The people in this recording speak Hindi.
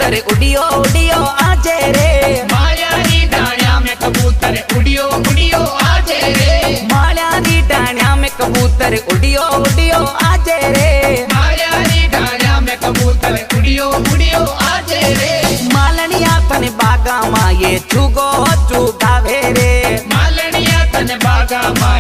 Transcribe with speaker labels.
Speaker 1: कबूतर उड़ियो उड़ियो आजे रे।
Speaker 2: माया री डाणिया में कबूतर उड़ियो उड़ियो आजे रे।
Speaker 1: माया री डाणिया में कबूतर उड़ियो उड़ियो आजे रे।
Speaker 2: माया री डाणिया में कबूतर उड़ियो उड़ियो आजे रे।
Speaker 1: मालनिया तन बागा माँ ये चुगो चुगावे रे।
Speaker 2: मालनिया तन बागा माँ